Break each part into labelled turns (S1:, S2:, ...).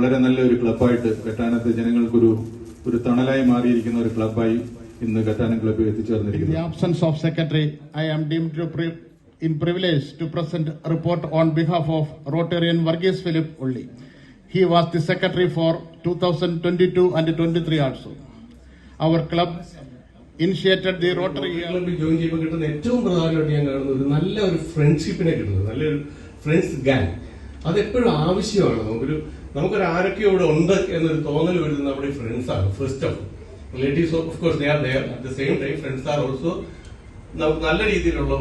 S1: വളരെ നല്ലൊരു ക്ലബ്ബായിട്ട് കറ്റാനത്തെ ജനങ്ങൾക്കൊരു തണലായി മാറിയിരിക്കുന്ന ഒരു ക്ലബ്ബായി ഇന്ന് കറ്റാനം ക്ലബ്ബ് എത്തിച്ചേർന്നിരിക്കുന്നു.
S2: In the absence of secretary, I am deemed in privilege to present a report on behalf of Rotarian Varghese Philip only. He was the secretary for 2022 and 23 also. Our club initiated the Rotary
S3: ക്ലബ്ബിൽ join ചെയ്യുമ്പോൾ കിട്ടുന്ന ഏറ്റവും പ്രധാനമായിട്ട് ഞാൻ കാണുന്നത് ഒരു നല്ലൊരു ഫ്രണ്ട്ഷിപ്പിനെ കിട്ടുന്നത്, നല്ലൊരു ഫ്രണ്ട്സ് ഗാങ്. അതെപ്പോഴും ആവശ്യമാണ്. നമുക്കൊരു ആരൊക്കെ ഇവിടെ ഉണ്ട് എന്നൊരു തോന്നൽ വരുന്നത് നമ്മുടെ ഫ്രണ്ട്സ് ആണ്. First of relatives of course they are there, at the same time friends are also നമുക്ക് നല്ല രീതിയിലുള്ള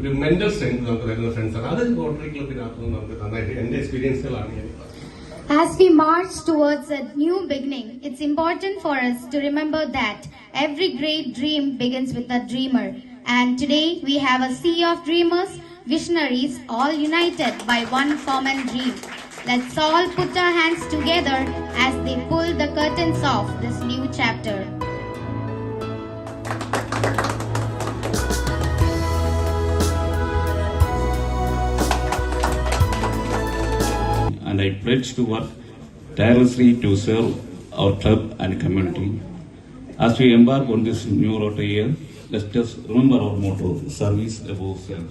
S3: ഒരു മെന്റൽ സ്ട്രെങ്ത് നമുക്ക് തരുന്ന ഫ്രണ്ട്സ് ആണ്. അത് റോട്ടറി ക്ലബിനകത്ത് നമുക്ക് നന്നായിട്ട് എന്റെ എക്സ്പീരിയൻസുകളാണ് ഞാൻ.
S4: As we march towards a new beginning, it's important for us to remember that every great dream begins with a dreamer. And today we have a sea of dreamers, visionaries, all united by one common dream. Let's all put our hands together as they pull the curtains off this new chapter.
S5: And I pledge to work tirelessly to serve our club and community. As we embark on this new Rotary year, let us remember our motto, service above self.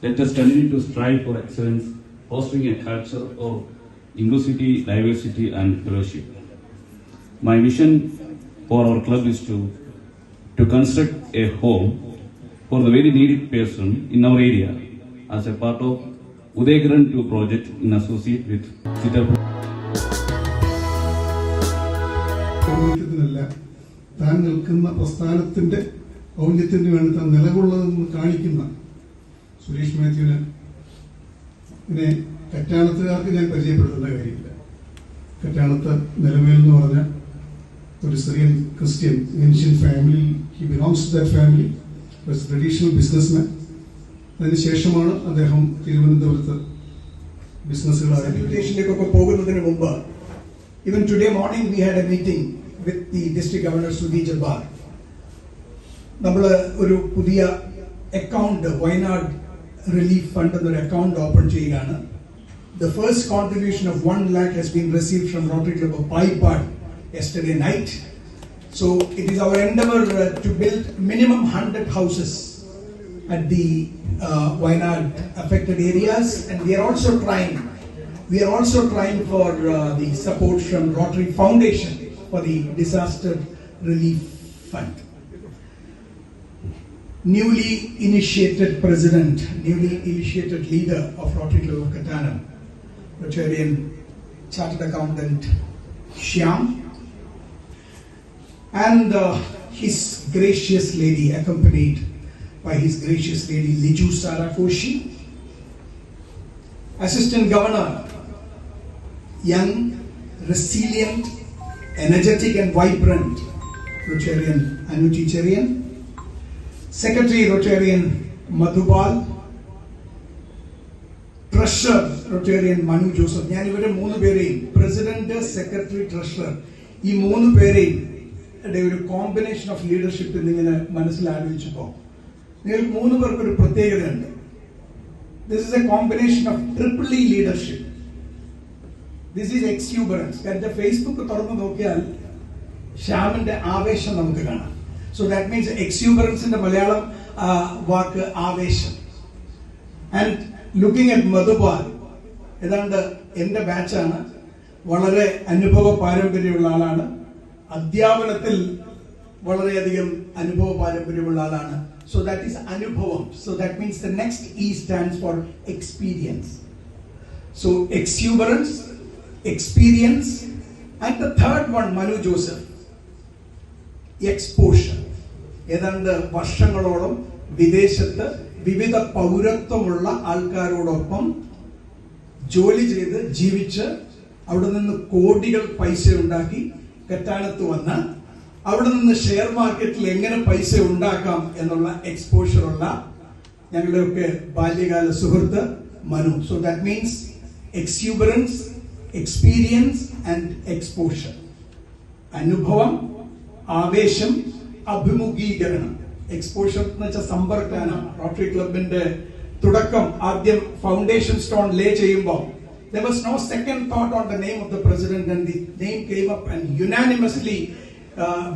S5: Let us continue to strive for excellence, fostering a culture of inclusivity, diversity and fellowship. My vision for our club is to construct a home for the very needy person in our area as a part of Udayakaran 2 project in associate with Citadel.
S6: താൻ നിൽക്കുന്ന പ്രസ്ഥാനത്തിന്റെ ഔന്നത്യത്തിന് വേണ്ടി താൻ നിലകൊള്ളതെന്ന് കാണിക്കുന്ന സുരേഷ് മാത്യുവിനെ ഇതിനെ കറ്റാണത്തുകാർക്ക് ഞാൻ പരിചയപ്പെടുത്തേണ്ട കാര്യമില്ല. കറ്റാണത്ത് നിലമേൽ എന്ന് പറഞ്ഞ ഒരു Syrian Christian ancient family, he belongs to that family, traditional businessman. അതിനുശേഷമാണ് അദ്ദേഹം തിരുവനന്തപുരത്ത് ബിസിനസ്സുകളായിട്ടൊക്കെ പോകുന്നതിന് മുമ്പ്
S7: even today morning we had a meeting with the district governor Sudhi Jabbar. നമ്മൾ ഒരു പുതിയ അക്കൗണ്ട് വയനാട് റിലീഫ് ഫണ്ട് എന്നൊരു അക്കൗണ്ട് ഓപ്പൺ ചെയ്യുകയാണ്. The first contribution of 1 lakh has been received from Rotary Club of Paipad yesterday night. So it is our endeavor to build minimum 100 houses at the Wayanad affected areas, and we are also trying for the support from Rotary Foundation for the disaster relief fund. Newly initiated leader of Rotary Club of Kattanam, Rotarian Chartered Accountant Shyam, and his gracious lady, accompanied by his gracious lady Liju Sarakoshi. Assistant Governor, young, resilient, energetic and vibrant Rotarian Anuti Cherian. Secretary Rotarian Madhupal. Treasurer Rotarian Manu Joseph. ഞാൻ ഇവിടെ 3 പേരെയും president, secretary, treasurer, ഈ 3 പേരെയും ഒരു combination of leadership എന്നിങ്ങനെ മനസ്സിലാലോചിച്ചപ്പോൾ നിങ്ങൾക്ക് 3 പേർക്ക് ഒരു പ്രത്യേകതയുണ്ട്. This is a combination of triple E leadership. This is exuberance. കാരണം ഫേസ്ബുക്ക് തുറന്നു നോക്കിയാൽ ശ്യാമിന്റെ ആവേശം നമുക്ക് കാണാം. So that means exuberanceന്റെ മലയാളം വാക്ക് ആവേശം. And looking at Madhupal, ഏതാണ്ട് എന്റെ ബാച്ചാണ്, വളരെ അനുഭവ പാരമ്പര്യമുള്ള ആളാണ്, അധ്യാപനത്തിൽ വളരെയധികം അനുഭവ പാരമ്പര്യമുള്ള ആളാണ്. So that is Anubhavam. So that means the next E stands for experience. So exuberance, experience, and the third one, Manu Joseph, exposure. ഏതാണ്ട് വർഷങ്ങളോളം വിദേശത്ത് വിവിധ പൗരത്വമുള്ള ആൾക്കാരോടൊപ്പം ജോലി ചെയ്ത് ജീവിച്ച് അവിടെ നിന്ന് കോടികൾ പൈസ ഉണ്ടാക്കി കറ്റാനത്ത് വന്ന് അവിടെ നിന്ന് ഷെയർ മാർക്കറ്റിൽ എങ്ങനെ പൈസ ഉണ്ടാക്കാം എന്നുള്ള എക്സ്പോഷർ ഉള്ള ഞങ്ങളുടെയൊക്കെ ബാല്യകാല സുഹൃത്ത് Manu. So that means exuberance, experience and exposure. അനുഭവം, ആവേശം, അഭിമുഖീകരണം. എക്സ്പോഷർ എന്ന് വെച്ചാൽ സമ്പർക്കാനം. റോട്ടറി ക്ലബിന്റെ തുടക്കം ആദ്യം ഫൗണ്ടേഷൻ സ്റ്റോൺ ലേ ചെയ്യുമ്പോൾ There was no second thought on the name of the president, and the name came up, and unanimously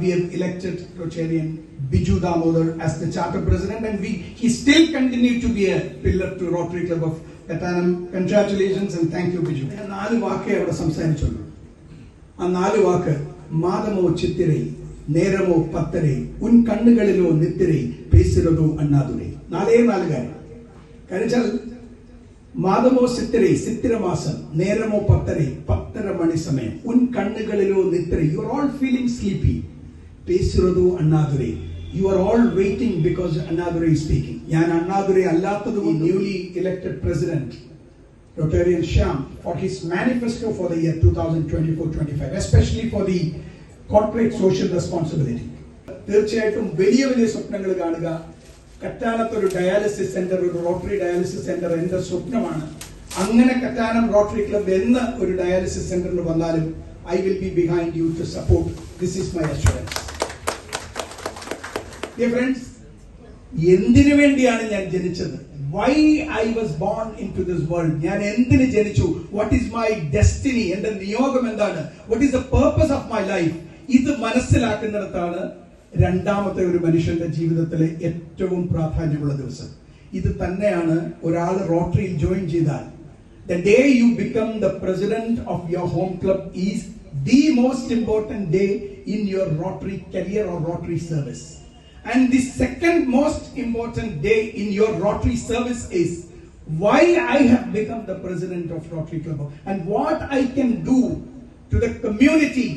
S7: we have elected Rotarian Biju Damodar as the charter president, and he still continued to be a pillar to Rotary Club of Katanam. Congratulations and thank you, Biju. ഞാൻ 4 വാക്കേ അവിടെ സംസാരിച്ചുള്ളൂ. ആ 4 വാക്ക് മാതമോ ചിത്തിരൈ നേരമോ പത്തരൈ ഉൻ കണ്ണുകളിലോ നിത്തിരൈ പേസിരതോ അണ്ണാതുരൈ. 4 കാര്യം. കാരണം മാതമോ ചിത്തിരൈ ചിത്തിരമാസം നേരമോ പത്തരൈ 10:30 മണി സമയം ഉൻ കണ്ണുകളിലോ നിത്തിരൈ. You are all feeling sleepy. പേസിരതോ Annadurai. You are all waiting because Annadurai is speaking. ഞാൻ അണ്ണാദുരൈ അല്ലാത്തതും newly elected president Rotarian Shyam for his manifesto for the year 2024-25, especially for the corporate social responsibility. തീർച്ചയായിട്ടും വലിയ വലിയ സ്വപ്നങ്ങൾ കാണുക. കറ്റാനത്ത് ഒരു ഡയാലിസിസ് സെന്റർ, ഒരു റോട്ടറി ഡയാലിസിസ് സെന്റർ എന്റെ സ്വപ്നമാണ്. അങ്ങനെ കറ്റാനം റോട്ടറി ക്ലബ് എന്ന ഒരു ഡയാലിസിസ് സെന്ററിൽ വന്നാലും I will be behind you to support. This is my assurance. Dear friends, എന്തിനു വേണ്ടിയാണ് ഞാൻ ജനിച്ചത്? Why I was born into this world? ഞാൻ എന്തിനു ജനിച്ചു? What is my destiny? എന്റെ നിയോഗം എന്താണ്? What is the purpose of my life? ഇത് മനസ്സിലാക്കുന്നിടത്താണ് രണ്ടാമത്തെ ഒരു മനുഷ്യന്റെ ജീവിതത്തിലെ ഏറ്റവും പ്രാധാന്യമുള്ള ദിവസം. ഇത് തന്നെയാണ് ഒരാൾ റോട്ടറിയിൽ ജോയിൻ ചെയ്താൽ the day you become the president of your home club is the most important day in your Rotary career or Rotary service. And the second most important day in your Rotary service is why I have become the president of Rotary Club and what I can do to the community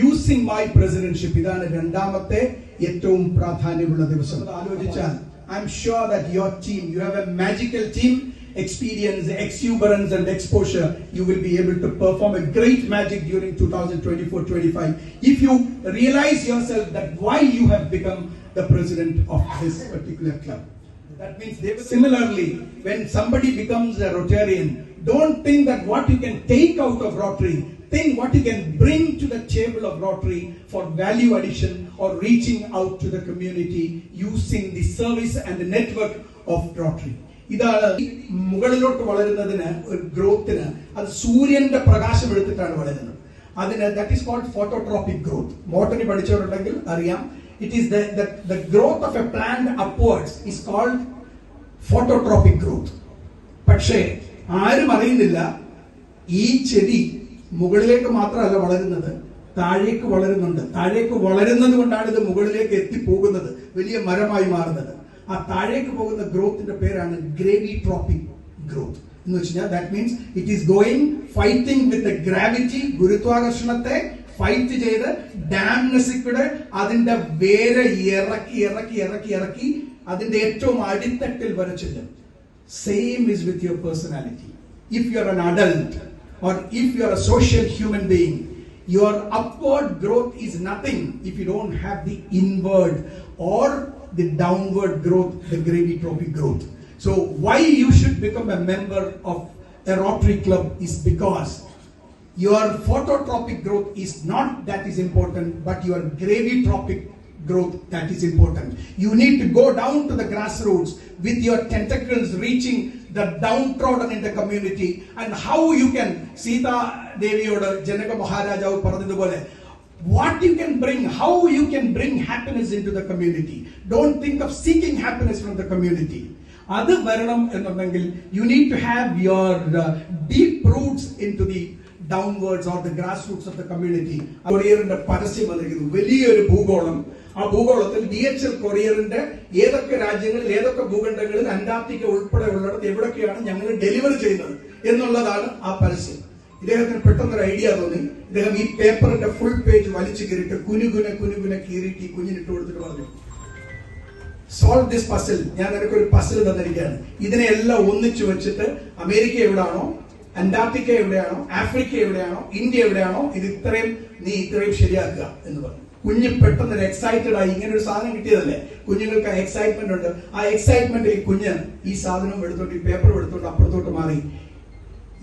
S7: using my presidency. ഇതാണ് രണ്ടാമത്തെ ഏറ്റവും പ്രാധാന്യമുള്ള ദിവസം. ആലോചിച്ചാൽ I'm sure that your team, you have a magical team, experience, exuberance and exposure. You will be able to perform a great magic during 2024-25 if you realize yourself that why you have become the president of this particular club. That means similarly, when somebody becomes a Rotarian, don't think that what you can take out of Rotary. Think what you can bring to the table of Rotary for value addition or reaching out to the community using the service and the network of Rotary. ഇതാണ് മുകളിലോട്ട് വളരുന്നതിന് ഒരു ഗ്രോത്തിന് അത് സൂര്യന്റെ പ്രകാശം എടുത്തിട്ടാണ് വളരുന്നത്. അതിന് that is called phototropic growth. Botany പഠിച്ചവരുണ്ടെങ്കിൽ അറിയാം. It is the growth of a plant upwards is called phototropic growth. പക്ഷേ ആരും അറിയുന്നില്ല ഈ ചെടി മുകളിലേക്ക് മാത്രമല്ല വളരുന്നത്, താഴേക്ക് വളരുന്നുണ്ട്. താഴേക്ക് വളരുന്നത് കൊണ്ടാണ് ഇത് മുകളിലേക്ക് എത്തിപ്പോകുന്നത്, വലിയ മരമായി മാറുന്നത്. ആ താഴേക്ക് പോകുന്ന ഗ്രോത്തിന്റെ പേരാണ് ഗ്രേവിട്രോപിക് ഗ്രോത്ത് എന്ന് വെച്ചാൽ that means it is going fighting with the gravity, ഗുരുത്വാകർഷണത്തെ ഫൈറ്റ് ചെയ്ത് ഡാംനസിക്കൂടെ അതിന്റെ വേര് ഇറക്കി ഇറക്കി ഇറക്കി ഇറക്കി അതിന്റെ ഏറ്റവും അടിത്തട്ടിൽ വരച്ചിട്ട്. Same is with your personality. If you are an adult or if you are a social human being, your upward growth is nothing if you don't have the inward or the downward growth, the gravitropic growth. So why you should become a member of a Rotary Club is because your phototropic growth is not that is important, but your gravitropic growth that is important. You need to go down to the grassroots with your tentacles reaching the downtrodden in the community. And how you can, Sita Deviyoda Janaka Maharajavu paradhudupole, what you can bring, how you can bring happiness into the community. Don't think of seeking happiness from the community. Adu varanam ennundengil you need to have your deep roots into the downwards or the grassroots of the community. കൊറിയറിന്റെ പരസ്യം വന്നിരിക്കുന്നു, വലിയൊരു ഭൂഗോളം. ആ ഭൂഗോളത്തിൽ DHL കൊറിയറിന്റെ ഏതൊക്കെ രാജ്യങ്ങളിൽ ഏതൊക്കെ ഭൂഖണ്ഡങ്ങളിൽ Antarctica ഉൾപ്പെടെ ഉള്ളിടത്ത് എവിടൊക്കെയാണ് ഞങ്ങൾ ഡെലിവറി ചെയ്യുന്നത് എന്നുള്ളതാണ് ആ പരസ്യം. ഇദ്ദേഹത്തിന് പെട്ടെന്നൊരു ഐഡിയ തോന്നി. ഇദ്ദേഹം ഈ പേപ്പറിന്റെ ഫുൾ പേജ് വലിച്ചു കീറിയിട്ട് കുനുകുന കീറിയിട്ട് ഈ കുഞ്ഞിനിട്ട് കൊടുത്തിട്ട് പറഞ്ഞു, സോൾവ് ദിസ് പസിൽ. ഞാൻ നിനക്കൊരു പസിൽ തന്നിരിക്കുകയാണ്. ഇതിനെല്ലാം ഒന്നിച്ചു വെച്ചിട്ട് അമേരിക്ക എവിടെയാണോ, അന്റാർട്ടിക്ക എവിടെയാണോ, ആഫ്രിക്ക എവിടെയാണോ, ഇന്ത്യ എവിടെയാണോ, ഇത് ഇത്രയും ശരിയാക്കുക എന്ന് പറഞ്ഞു. കുഞ്ഞ് പെട്ടെന്ന് എക്സൈറ്റഡ് ആയി. ഇങ്ങനെ ഒരു സാധനം കിട്ടിയതല്ലേ, കുഞ്ഞുങ്ങൾക്ക് എക്സൈറ്റ്മെന്റ് ഉണ്ട്. ആ എക്സൈറ്റ്മെന്റിൽ കുഞ്ഞ് ഈ സാധനം എടുത്തോണ്ട്, ഈ പേപ്പർ എടുത്തോണ്ട് അപ്പുറത്തോട്ട് മാറി.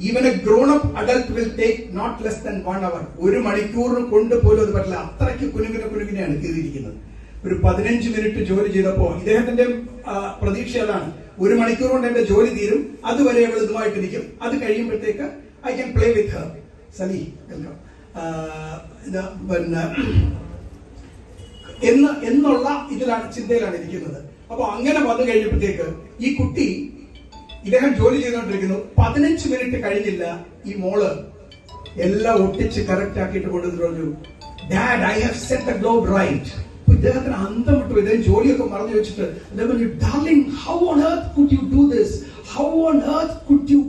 S7: Even a grown-up adult will take not less than 1 hour. 1 മണിക്കൂറിന് കൊണ്ടുപോലും അത് പറ്റില്ല. അത്രയ്ക്ക് കുനുകിനെയാണ് കീറിയിരിക്കുന്നത്. ഒരു 15 മിനിറ്റ് ജോലി ചെയ്തപ്പോ ഇദ്ദേഹത്തിന്റെ പ്രതീക്ഷ അതാണ്, 1 മണിക്കൂർ കൊണ്ട് എന്റെ ജോലി തീരും, അതുവരെ അവൾ ഇതുമായിട്ടിരിക്കും, അത് കഴിയുമ്പോഴത്തേക്ക് I can play with Har. Sali welcome. പിന്നെ എന്നുള്ള ചിന്തയിലാണ് ഇരിക്കുന്നത്. അപ്പൊ അങ്ങനെ വന്നു കഴിഞ്ഞപ്പോഴത്തേക്ക് ഈ കുട്ടി, ഇദ്ദേഹം ജോലി ചെയ്തുകൊണ്ടിരിക്കുന്നു, 15 മിനിറ്റ് കഴിഞ്ഞില്ല, ഈ മോള് എല്ലാം ഒട്ടിച്ച് കറക്റ്റ് ആക്കിയിട്ട് കൊണ്ടുവന്നിട്ട് പറഞ്ഞു, dad I have set the globe right. ഇദ്ദേഹത്തിന് അന്തം വിട്ടു. ഇദ്ദേഹം ജോലിയൊക്കെ മറന്നു വെച്ചിട്ട് darling, how on earth could you do this, how on earth could you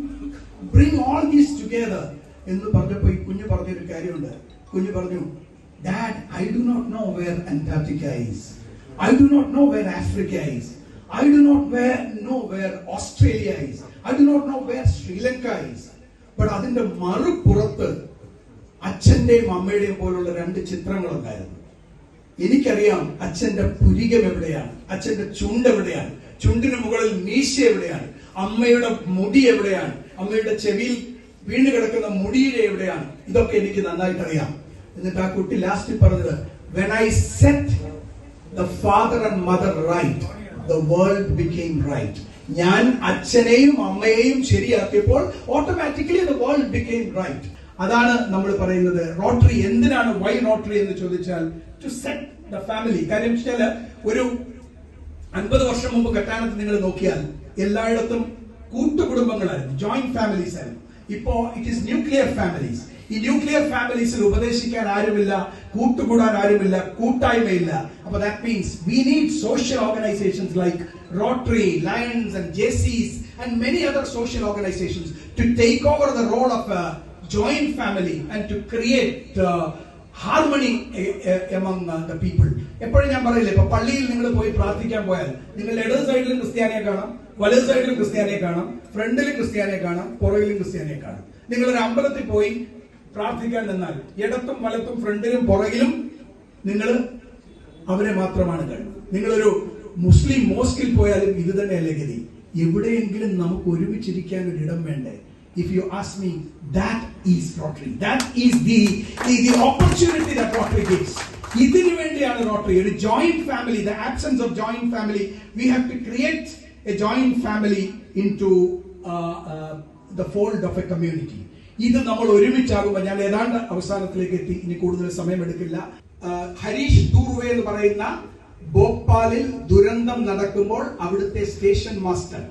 S7: bring all these together എന്ന് പറഞ്ഞപ്പോ ഈ കുഞ്ഞു പറഞ്ഞൊരു കാര്യമുണ്ട്. കുഞ്ഞു പറഞ്ഞു, dad I do not know where Antarctica is, I do not know where Africa is, I do not know where Australia is. I do not know where Sri Lanka is. But അതിന്റെ മറുപുറത്ത് അച്ഛന്റെയും അമ്മയുടെയും പോലുള്ള 2 ചിത്രങ്ങളുണ്ടായിരുന്നു. എനിക്കറിയാം അച്ഛന്റെ പുരികം എവിടെയാണ്, അച്ഛന്റെ ചുണ്ട് എവിടെയാണ്, ചുണ്ടിന് മുകളിൽ മീശ എവിടെയാണ്, അമ്മയുടെ മുടി എവിടെയാണ്, അമ്മയുടെ ചെവിയിൽ വീണ് കിടക്കുന്ന മുടിയുടെ എവിടെയാണ്, ഇതൊക്കെ എനിക്ക് നന്നായിട്ട് അറിയാം. എന്നിട്ട് ആ കുട്ടി ലാസ്റ്റ് പറഞ്ഞത്, when I set the father and mother right, the world became right. ഞാൻ അച്ഛനെയും അമ്മയെയും ശരിയാക്കിയപ്പോൾ automatically the world became right. അതാണ് നമ്മൾ പറയുന്നത് റോട്ടറി. എന്തിനാണ് വൈ റോട്ടറി എന്ന് ചോദിച്ചാൽ, ടു സെറ്റ് ദ ഫാമിലി. കാര്യം വെച്ചാൽ ഒരു 50 വർഷം മുമ്പ് കറ്റാനത്ത് നിങ്ങൾ നോക്കിയാൽ എല്ലായിടത്തും കൂട്ടുകുടുംബങ്ങളായിരുന്നു, ജോയിന്റ് ഫാമിലീസ് ആയിരുന്നു. ഇപ്പോ ഇറ്റ് ഈസ് ന്യൂക്ലിയർ ഫാമിലീസ്. ഈ ന്യൂക്ലിയർ ഫാമിലീസിൽ ഉപദേശിക്കാൻ ആരുമില്ല, കൂട്ടുകൂടാൻ ആരുമില്ല, കൂട്ടായ്മയില്ല. അപ്പൊ that means we need social organisations like Rotary, Lions and Jaycees and many other social organisations to take over the role of a joint family and to create harmony among the people. എപ്പോഴും ഞാൻ പറയില്ലേ, ഇപ്പൊ പള്ളിയിൽ നിങ്ങൾ പോയി പ്രാർത്ഥിക്കാൻ പോയാൽ നിങ്ങൾ ഇടത് സൈഡിലും ക്രിസ്ത്യാനിയെ കാണാം, വലത് സൈഡിലും ക്രിസ്ത്യാനിയെ കാണാം, ഫ്രണ്ടിലും ക്രിസ്ത്യാനിയെ കാണാം, പുറകിലും ക്രിസ്ത്യാനിയെ കാണാം. നിങ്ങളൊരു അമ്പലത്തിൽ പോയി പ്രാർത്ഥിക്കാൻ നിന്നാൽ ഇടത്തും വലത്തും ഫ്രണ്ടിലും പുറകിലും നിങ്ങൾ അവരെ മാത്രമാണ് കാണുന്നത്. നിങ്ങളൊരു മുസ്ലിം മോസ്കിൽ പോയാലും ഇത് തന്നെയല്ലേ ഗതി. എവിടെയെങ്കിലും നമുക്ക് ഒരുമിച്ചിരിക്കാൻ ഒരു ഇടം വേണ്ടേ? If you ask me, that is Rotary. That is the opportunity that Rotary gives. ഇതിനു വേണ്ടിയാണ് റോട്ടറി. ഒരു joint family, the absence of joint family, we have to create a joint family into the fold of a community. ഇത് നമ്മൾ ഒരുമിച്ചാകുമ്പോൾ, ഞാൻ ഏതാണ്ട് അവസാനത്തിലേക്ക് എത്തി, ഇനി കൂടുതൽ സമയമെടുക്കില്ല. ഹരീഷ് ദൂർവെ എന്ന് പറയുന്ന ഭോപ്പാലിൽ ദുരന്തം നടക്കുമ്പോൾ അവിടുത്തെ സ്റ്റേഷൻ മാസ്റ്റർ,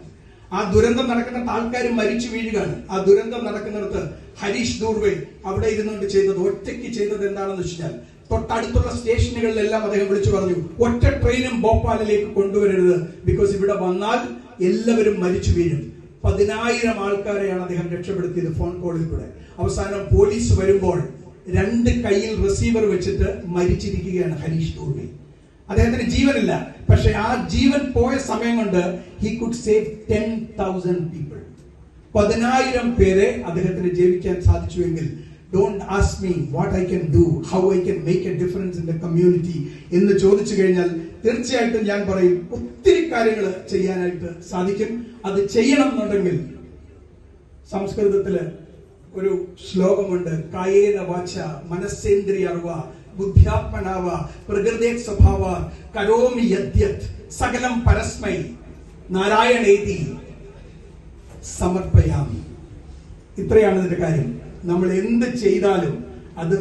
S7: ആ ദുരന്തം നടക്കുന്ന ആൾക്കാർ മരിച്ചു വീഴുകയാണ്. ആ ദുരന്തം നടക്കുന്നിടത്ത് ഹരീഷ് ദൂർവെ അവിടെ ഇരുന്നുകൊണ്ട് ചെയ്തത്, ഒറ്റയ്ക്ക് ചെയ്തത് എന്താണെന്ന് വെച്ചാൽ, തൊട്ടടുത്തുള്ള സ്റ്റേഷനുകളിലെല്ലാം അദ്ദേഹം വിളിച്ചു പറഞ്ഞു, ഒറ്റ ട്രെയിനും ഭോപ്പാലിലേക്ക് കൊണ്ടുവരരുത്, ബിക്കോസ് ഇവിടെ വന്നാൽ എല്ലാവരും മരിച്ചു വീഴും. 10,000 ആൾക്കാരെയാണ് അദ്ദേഹം രക്ഷപ്പെടുത്തിയത് ഫോൺ കോളിൽ കൂടെ. അവസാനം പോലീസ് വരുമ്പോൾ 2 കൈയിൽ റിസീവർ വെച്ചിട്ട് മരിച്ചിരിക്കുകയാണ് ഹരീഷ് ദൂർവെ. അദ്ദേഹത്തിന് ജീവനില്ല, പക്ഷെ ആ ജീവൻ പോയ സമയം കൊണ്ട് he could save 10,000 people. 10,000 പേരെ അദ്ദേഹത്തിന് ജീവിക്കാൻ സാധിച്ചുവെങ്കിൽ, don't ask me what I can do, how I can make a difference in the community എന്ന് ചോദിച്ചു കഴിഞ്ഞാൽ തീർച്ചയായിട്ടും ഞാൻ പറയും ഒത്തിരി കാര്യങ്ങൾ ചെയ്യാനായിട്ട് സാധിക്കും. അത് ചെയ്യണം എന്നുണ്ടെങ്കിൽ സംസ്കൃതത്തില് ഒരു ശ്ലോകമുണ്ട്, കായേന വാച മനസ്സേന്ദ്രിയർവ ബുദ്ധ്യാത്മനാവ പ്രകൃതേ സ്വഭാവ കരോമി യദ്യത് സകലം പരസ്മൈ നാരായണേതി സമർപ്പയാമി. ഇത്രയാണ് ഇതിന്റെ കാര്യം. നമ്മൾ എന്ത് ചെയ്താലും അത്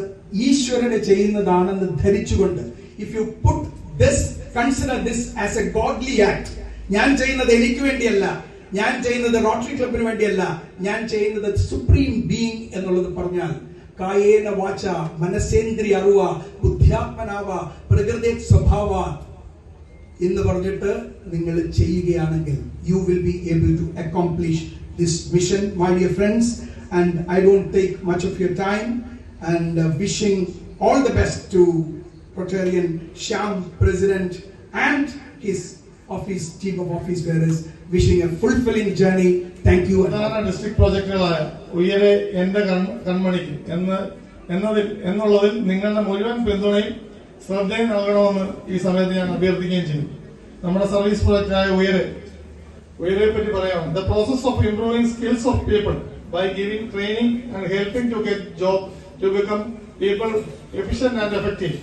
S7: ഈശ്വരനെ ചെയ്യുന്നതാണെന്ന് ധരിച്ചുകൊണ്ട്, if you put this, consider this as A godly act. ഞാൻ ചെയ്യുന്നത് എനിക്ക് വേണ്ടിയല്ല, ഞാൻ ചെയ്യുന്നത് റോട്ടറി ക്ലബിന് വേണ്ടിയല്ല, ഞാൻ ചെയ്യുന്നത് സുപ്രീം ബീയിങ് എന്നുള്ളത് പറഞ്ഞാൽ, കായേന വാച മനസ്സേന്ദ്രിയ അറിവ ബുദ്ധ്യാത്മനാവ പ്രകൃതേ സ്വഭാവ എന്ന് പറഞ്ഞിട്ട് നിങ്ങൾ ചെയ്യുകയാണെങ്കിൽ, you will be able to accomplish this mission, my dear friends. And I don't take much of your time, and wishing all the best to Rotarian Shyam, President, and his office team of office bearers, wishing a fulfilling journey. Thank you.
S2: District പ്രോജക്റ്റുകളായ ഉയരെ എന്റെ കൺമണിക്ക് എന്നുള്ളതിൽ നിങ്ങളുടെ മുഴുവൻ പിന്തുണയും ശ്രദ്ധയും നൽകണമെന്ന് ഈ സമയത്ത് ഞാൻ അഭ്യർത്ഥിക്കുകയും ചെയ്യും. നമ്മുടെ സർവീസ് പ്രോജക്റ്റായ ഉയരെ പറ്റി പറയാം. The process of improving skills of people by giving training and helping to get job to become people efficient and effective.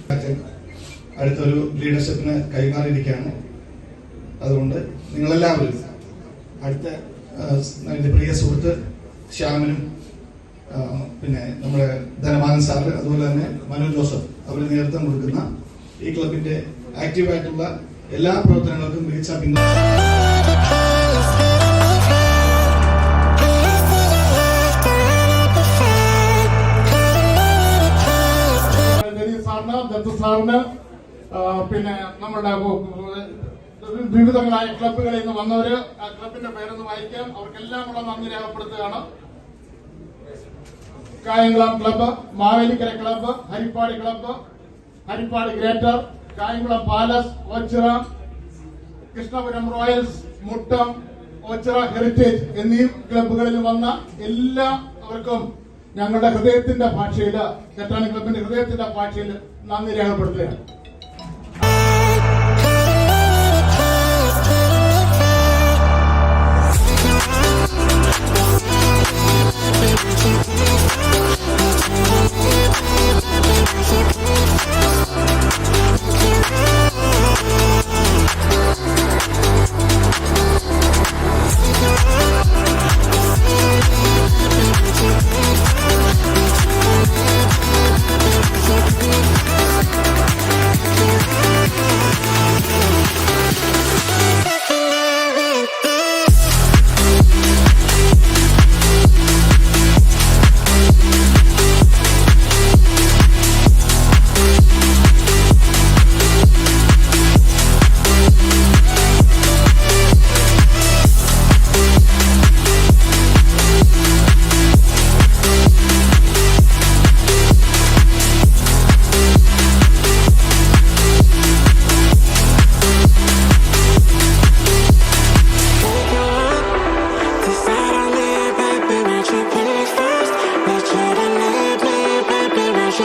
S8: അടുത്തൊരു ലീഡർഷിപ്പിന് കൈമാറിയിരിക്കുകയാണ്. അതുകൊണ്ട് നിങ്ങളെല്ലാവരും അടുത്ത എൻ്റെ പ്രിയ സുഹൃത്ത് ശ്യാമനും പിന്നെ നമ്മുടെ ധനമാനൻ സാറ് അതുപോലെ തന്നെ മനു ജോസഫ് അവർ നേതൃത്വം കൊടുക്കുന്ന ഈ ക്ലബിന്റെ ആക്റ്റീവായിട്ടുള്ള എല്ലാ പ്രവർത്തനങ്ങൾക്കും മികച്ച പിന്തുണ.
S2: സാറിന് പിന്നെ നമ്മുടെ വിവിധങ്ങളായ ക്ലബുകളിൽ നിന്ന് വന്നവര് ആ ക്ലബിന്റെ പേരൊന്ന് വായിക്കാം. അവർക്കെല്ലാം ഉള്ള നന്ദി രേഖപ്പെടുത്തുകയാണ്. Kayamkulam club, Mavelikara club, Harippad club, Harippad greater, Kayamkulam palace, Ochira, Krishnapuram royals, Muttam, Ochira heritage എന്നീ ക്ലബ്ബുകളിൽ വന്ന എല്ലാവർക്കും ഞങ്ങളുടെ ഹൃദയത്തിന്റെ ഭാഷയിൽ, കറ്റാനം ക്ലബിന്റെ ഹൃദയത്തിന്റെ ഭാഷയിൽ നന്ദി രേഖപ്പെടുത്തുകയാണ്.